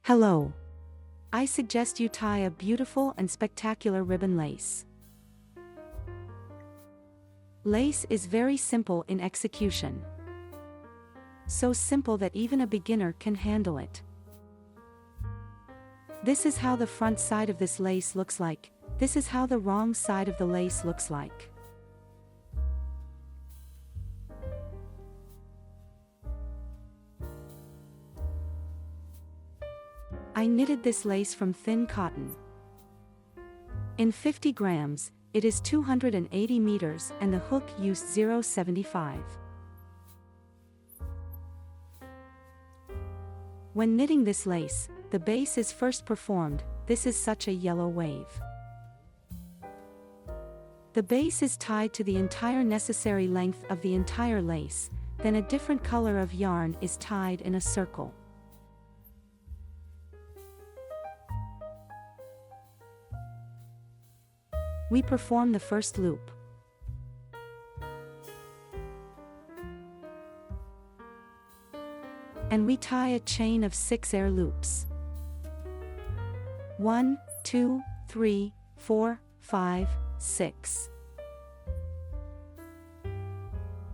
Hello. I suggest you tie a beautiful and spectacular ribbon lace. Lace is very simple in execution. So simple that even a beginner can handle it. This is how the front side of this lace looks like. This is how the wrong side of the lace looks like. I knitted this lace from thin cotton. In 50 grams, it is 280 meters and the hook used 0.75. When knitting this lace, the base is first performed. This is such a yellow wave. The base is tied to the entire necessary length of the entire lace, then a different color of yarn is tied in a circle. We perform the first loop. And we tie a chain of 6 air loops. 1, 2, 3, 4, 5, 6.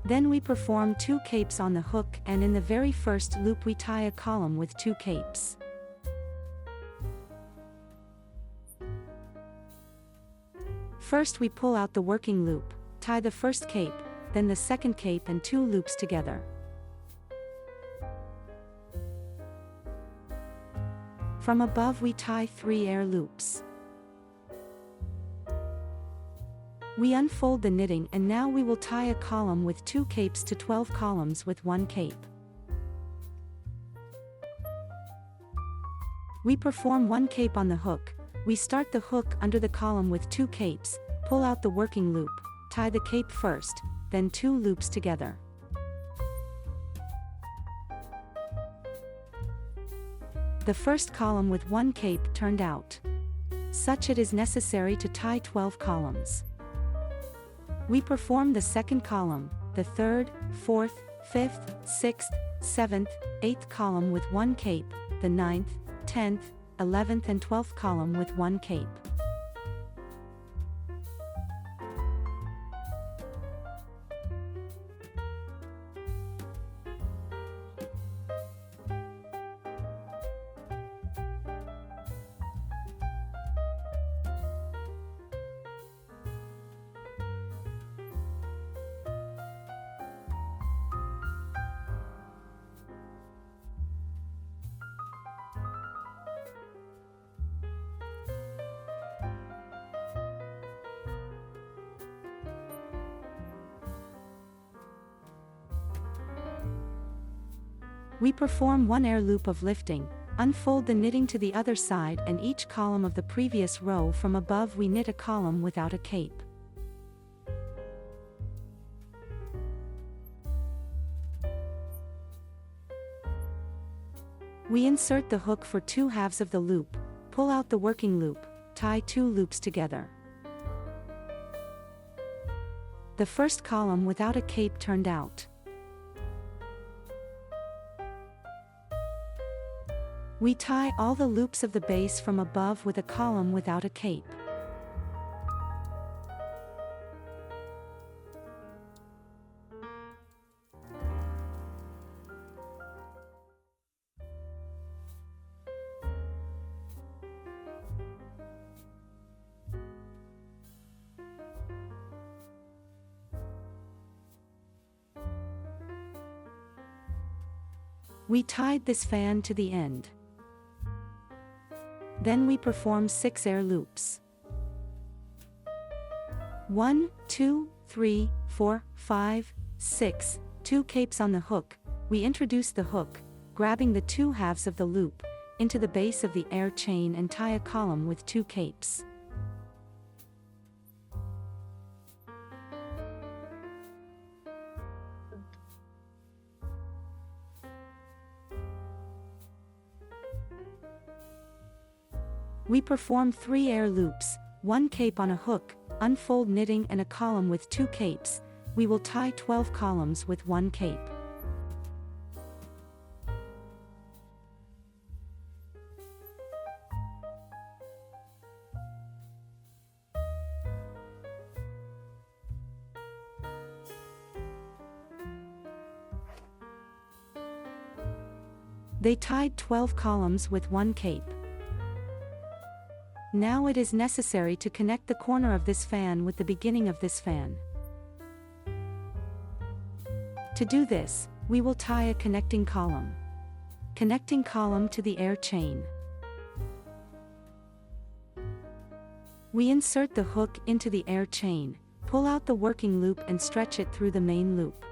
Then we perform 2 capes on the hook, and in the very first loop we tie a column with 2 capes. First we pull out the working loop, tie the first cape, then the second cape and 2 loops together. From above we tie 3 air loops. We unfold the knitting and now we will tie a column with 2 capes to 12 columns with 1 cape. We perform 1 cape on the hook. We start the hook under the column with 2 capes, pull out the working loop, tie the cape first, then 2 loops together. The first column with 1 cape turned out. Such it is necessary to tie 12 columns. We perform the second column, the third, fourth, fifth, sixth, seventh, eighth column with 1 cape, the 9th, 10th, 11th and 12th column with 1 cape. We perform 1 air loop of lifting, unfold the knitting to the other side and each column of the previous row from above we knit a column without a cape. We insert the hook for 2 halves of the loop, pull out the working loop, tie 2 loops together. The first column without a cape turned out. We tie all the loops of the base from above with a column without a cape. We tied this fan to the end. Then we perform 6 air loops. 1, 2, 3, 4, 5, 6, 2 capes on the hook. We introduce the hook, grabbing the 2 halves of the loop, into the base of the air chain and tie a column with 2 capes. We perform 3 air loops, 1 cape on a hook, unfold knitting and a column with 2 capes. We will tie 12 columns with 1 cape. They tied 12 columns with one cape. Now it is necessary to connect the corner of this fan with the beginning of this fan. To do this, we will tie a connecting column. Connecting column to the air chain. We insert the hook into the air chain, pull out the working loop and stretch it through the main loop.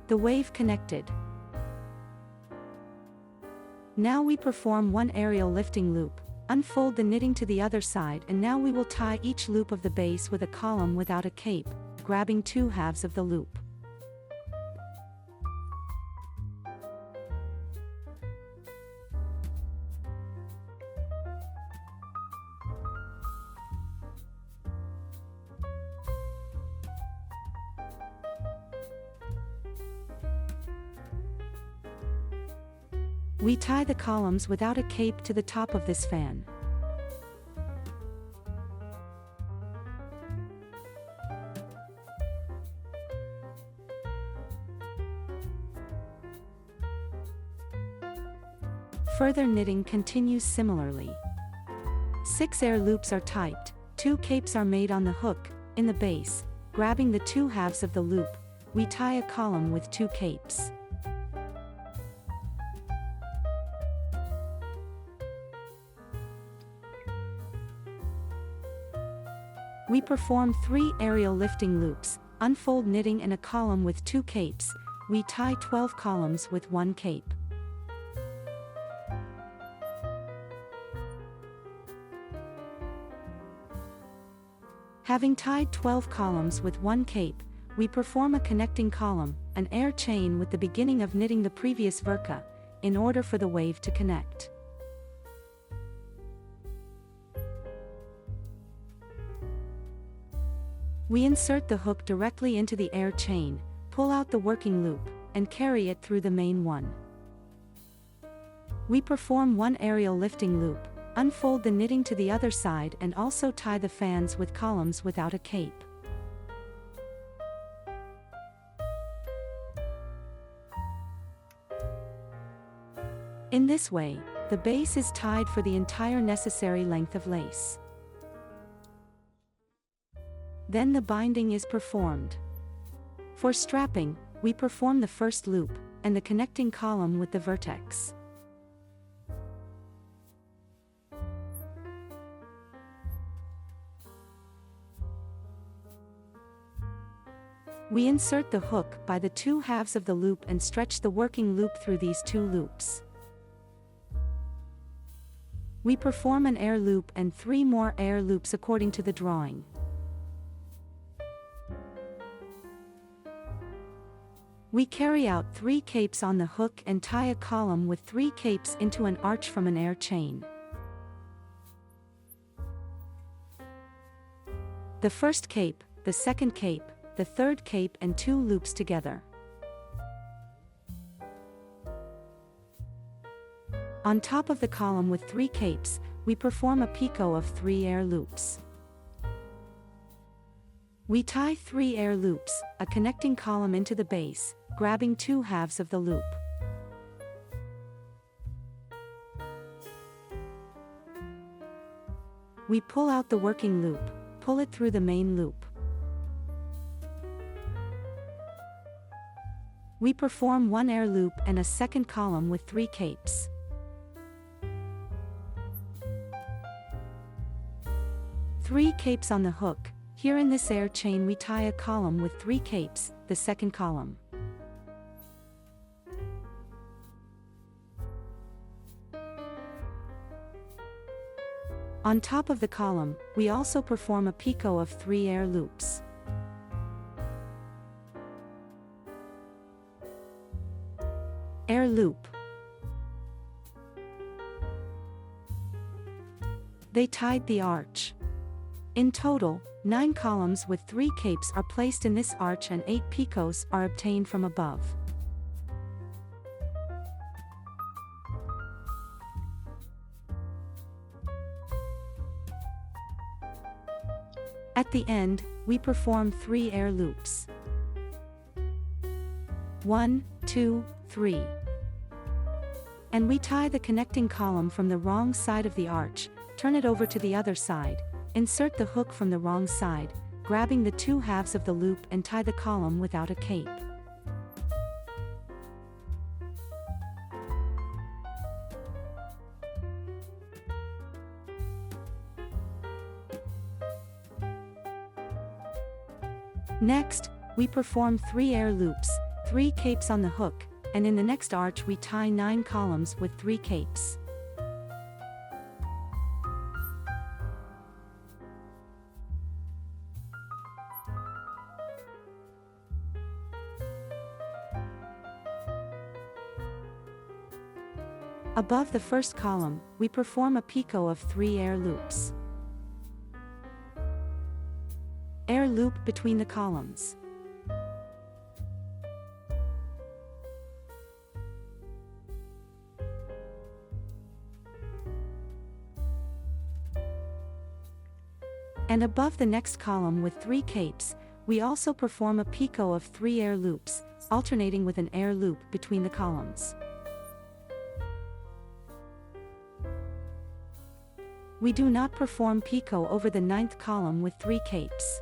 The wave connected. Now we perform one aerial lifting loop, unfold the knitting to the other side, and now we will tie each loop of the base with a column without a cape, grabbing 2 halves of the loop. We tie the columns without a cape to the top of this fan. Further knitting continues similarly. 6 air loops are typed, 2 capes are made on the hook, in the base, grabbing the 2 halves of the loop, we tie a column with 2 capes. We perform 3 aerial lifting loops, unfold knitting in a column with 2 capes, we tie 12 columns with 1 cape. Having tied 12 columns with 1 cape, we perform a connecting column, an air chain with the beginning of knitting the previous verka, in order for the wave to connect. We insert the hook directly into the air chain, pull out the working loop, and carry it through the main one. We perform 1 aerial lifting loop, unfold the knitting to the other side and also tie the fans with columns without a cape. In this way, the base is tied for the entire necessary length of lace. Then the binding is performed. For strapping, we perform the first loop, and the connecting column with the vertex. We insert the hook by the 2 halves of the loop and stretch the working loop through these 2 loops. We perform an air loop and 3 more air loops according to the drawing. We carry out 3 capes on the hook and tie a column with 3 capes into an arch from an air chain. The first cape, the second cape, the third cape and 2 loops together. On top of the column with 3 capes, we perform a picot of 3 air loops. We tie 3 air loops, a connecting column into the base, grabbing 2 halves of the loop. We pull out the working loop, pull it through the main loop. We perform 1 air loop and a second column with 3 capes. Three capes on the hook. Here in this air chain we tie a column with 3 capes, the second column. On top of the column, we also perform a picot of 3 air loops. Air loop. They tied the arch. In total, 9 columns with 3 capes are placed in this arch and 8 picots are obtained from above. At the end, we perform 3 air loops. 1, 2, 3. And we tie the connecting column from the wrong side of the arch, turn it over to the other side, insert the hook from the wrong side, grabbing the two halves of the loop and tie the column without a cape. Next, we perform 3 air loops, 3 capes on the hook, and in the next arch we tie 9 columns with 3 capes. Above the first column, we perform a picot of 3 air loops. Air loop between the columns. And above the next column with 3 capes, we also perform a picot of 3 air loops, alternating with an air loop between the columns. We do not perform picot over the 9th column with 3 capes.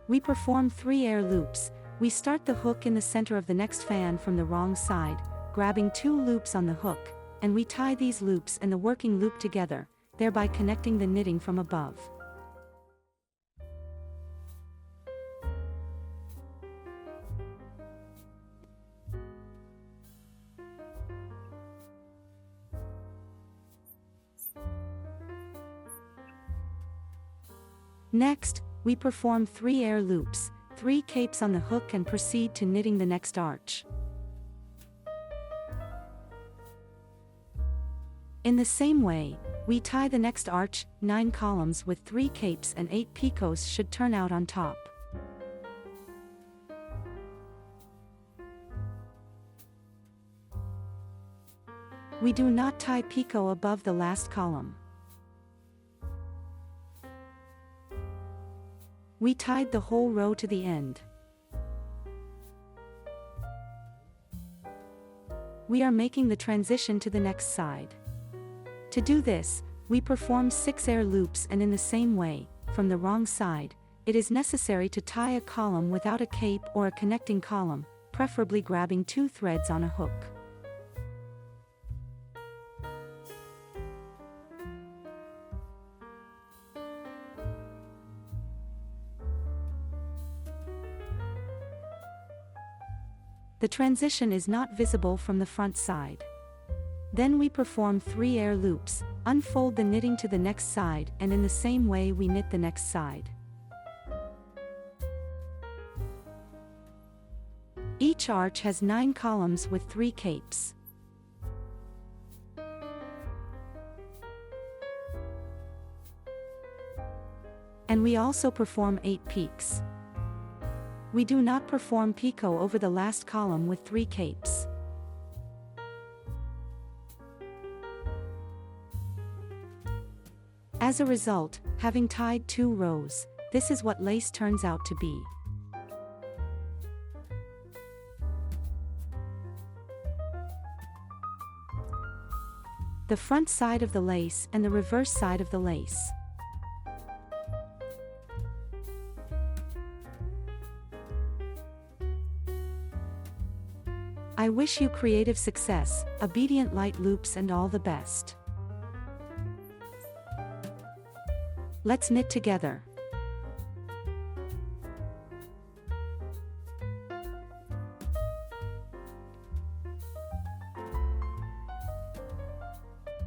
We perform 3 air loops. We start the hook in the center of the next fan from the wrong side, grabbing 2 loops on the hook, and we tie these loops and the working loop together, thereby connecting the knitting from above. Next, we perform 3 air loops, 3 capes on the hook and proceed to knitting the next arch. In the same way, we tie the next arch, 9 columns with 3 capes and 8 picots should turn out on top. We do not tie picot above the last column. We tied the whole row to the end. We are making the transition to the next side. To do this, we perform 6 air loops, and in the same way, from the wrong side, it is necessary to tie a column without a cape or a connecting column, preferably grabbing 2 threads on a hook. The transition is not visible from the front side. Then we perform 3 air loops, unfold the knitting to the next side, and in the same way we knit the next side. Each arch has 9 columns with 3 capes. And we also perform 8 peaks. We do not perform picot over the last column with 3 capes. As a result, having tied 2 rows, this is what lace turns out to be. The front side of the lace and the reverse side of the lace. I wish you creative success, obedient light loops, and all the best. Let's knit together.